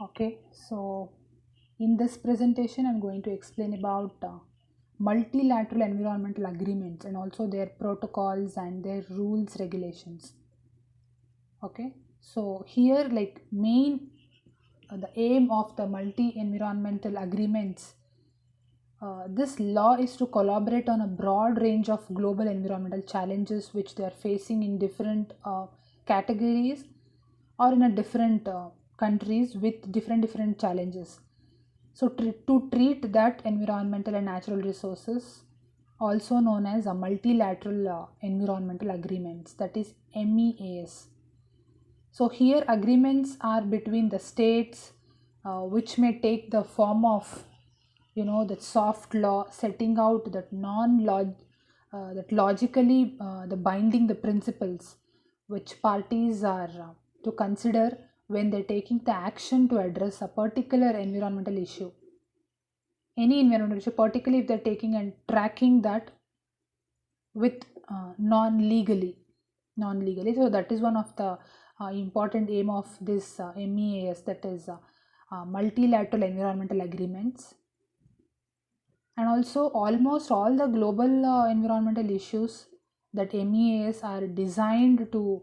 Okay, so in this presentation, I'm going to explain about multilateral environmental agreements and also their protocols and their rules, regulations. Okay, so here, like main the aim of the multi environmental agreements. This law is to collaborate on a broad range of global environmental challenges which they are facing in different categories or in a different countries with different challenges. So to treat that environmental and natural resources, also known as a multilateral environmental agreements, that is MEAS. So here agreements are between the states, which may take the form of, that soft law setting out that non-log that logically the binding the principles which parties are to consider when they're taking the action to address a particular environmental issue, any environmental issue, particularly if they're taking and tracking that with non-legally. So that is one of the important aim of this MEAS, that is multilateral environmental agreements. And also almost all the global environmental issues that MEAs are designed to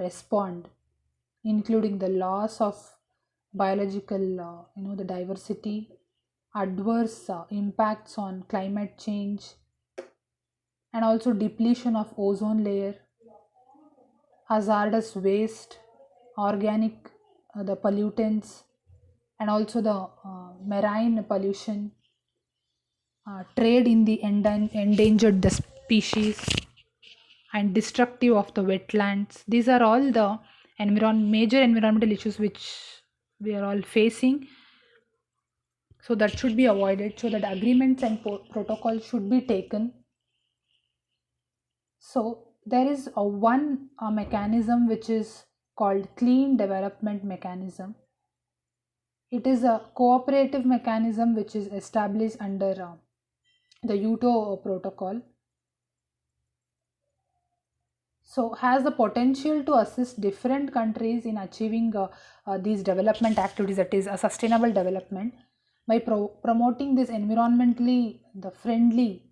respond, including the loss of biological the diversity, adverse impacts on climate change, and also depletion of ozone layer, hazardous waste, organic the pollutants, and also the marine pollution, trade in the endangered the species, and destructive of the wetlands. These are all the major environmental issues which we are all facing. So that should be avoided. So that agreements and protocols should be taken. So there is a one mechanism which is called Clean Development Mechanism. It is a cooperative mechanism which is established under the UTO protocol. So has the potential to assist different countries in achieving these development activities, that is a sustainable development, by promoting this environmentally the friendly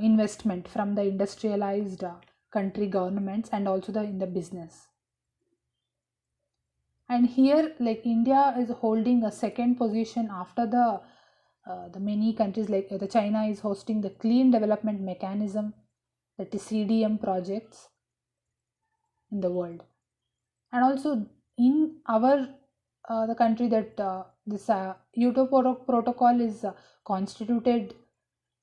investment from the industrialized country governments and also in the business. And here, like India is holding a second position after the many countries, like the China is hosting the Clean Development Mechanism, that is CDM projects in the world. And also in our the country, that this UTO protocol is constituted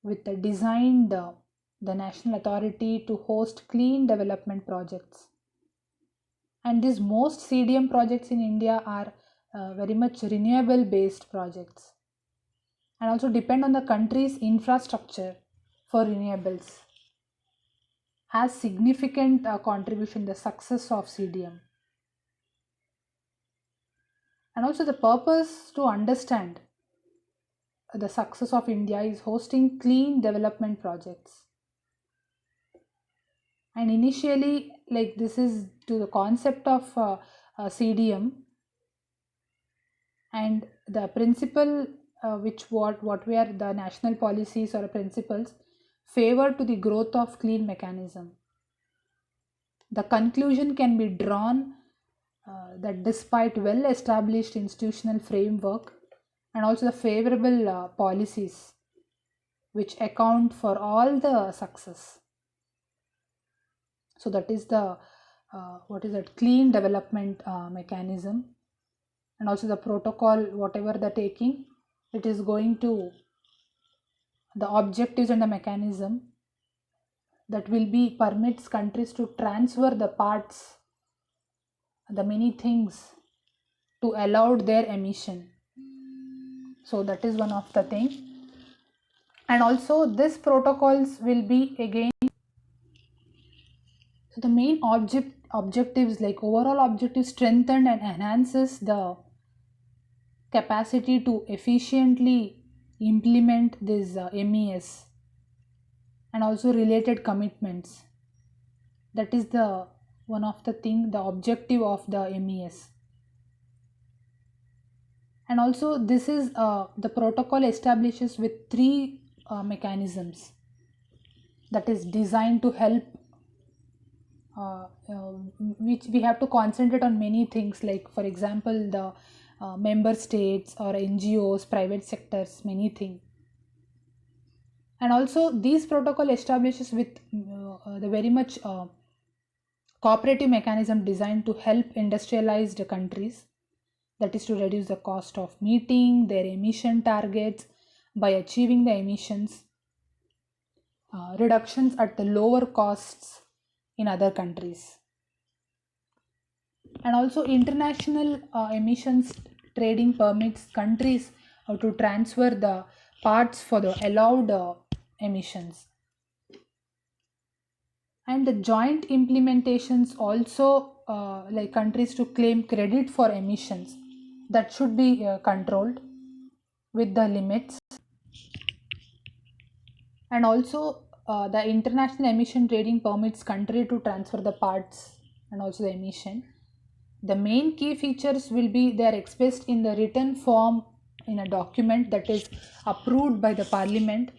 with the designed the national authority to host clean development projects. And these most CDM projects in India are very much renewable based projects and also depend on the country's infrastructure for renewables, has significant contribution in the success of CDM. And also the purpose to understand the success of India is hosting clean development projects. And initially, like this is to the concept of CDM, and the principle which what were the national policies or principles favor to the growth of clean mechanism. The conclusion can be drawn that despite well established institutional framework and also the favorable policies which account for all the success. So that is the what is that clean development mechanism, and also the protocol whatever the taking, it is going to the objectives and the mechanism that will be permits countries to transfer the parts, the many things, to allow their emission. So that is one of the thing. And also this protocols will be again, so the main objectives, like overall objective, strengthen and enhances the capacity to efficiently implement this MES and also related commitments. That is the one of the thing, the objective of the MES. And also this is the protocol establishes with three mechanisms that is designed to help which we have to concentrate on many things, like for example the member states or NGOs, private sectors, many things. And also these protocol establishes with the very much cooperative mechanism designed to help industrialized countries, that is to reduce the cost of meeting their emission targets by achieving the emissions reductions at the lower costs in other countries. And also international emissions trading permits countries to transfer the parts for the allowed emissions. And the joint implementations also like countries to claim credit for emissions, that should be controlled with the limits. And also the international emission trading permits country to transfer the parts and also the emission. The main key features will be they are expressed in the written form in a document that is approved by the parliament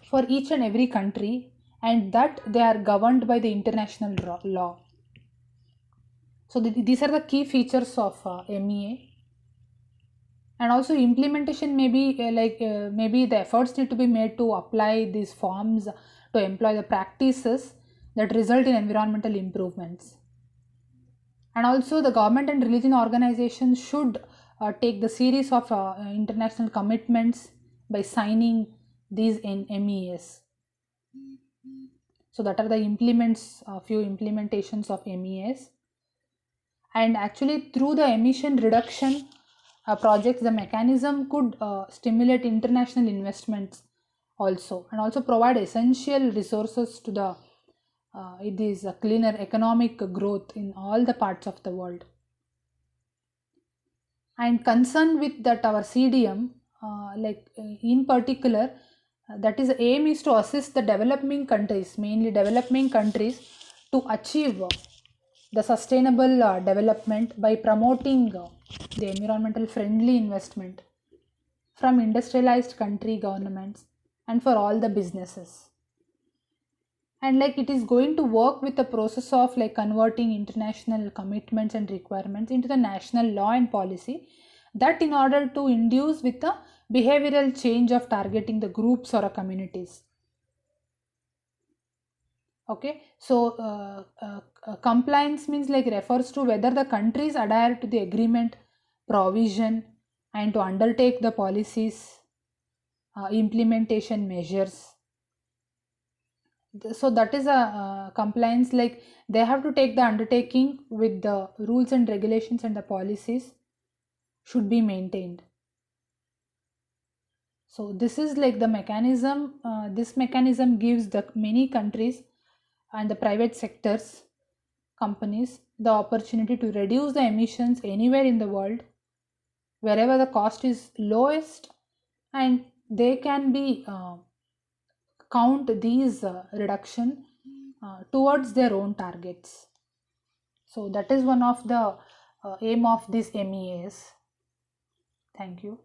for each and every country, and that they are governed by the international law. So these are the key features of MEA. And also implementation may be maybe the efforts need to be made to apply these forms to employ the practices that result in environmental improvements. And also the government and religion organizations should take the series of international commitments by signing these MEAs. So that are the few implementations of MEAs. And actually through the emission reduction projects, the mechanism could stimulate international investments also, and also provide essential resources to the it is a cleaner economic growth in all the parts of the world. And concerned with that our CDM in particular that is the aim is to assist the developing countries, mainly developing countries, to achieve the sustainable development by promoting the environmental friendly investment from industrialized country governments and for all the businesses. And like it is going to work with the process of like converting international commitments and requirements into the national law and policy, that in order to induce with the behavioral change of targeting the groups or communities. Okay, so compliance means like refers to whether the countries adhere to the agreement provision and to undertake the policies implementation measures. So that is a compliance, like they have to take the undertaking with the rules and regulations, and the policies should be maintained. So this is like the mechanism. This mechanism gives the many countries and the private sectors companies the opportunity to reduce the emissions anywhere in the world wherever the cost is lowest, and they can be count these reduction towards their own targets. So that is one of the aim of these MEAs. Thank you.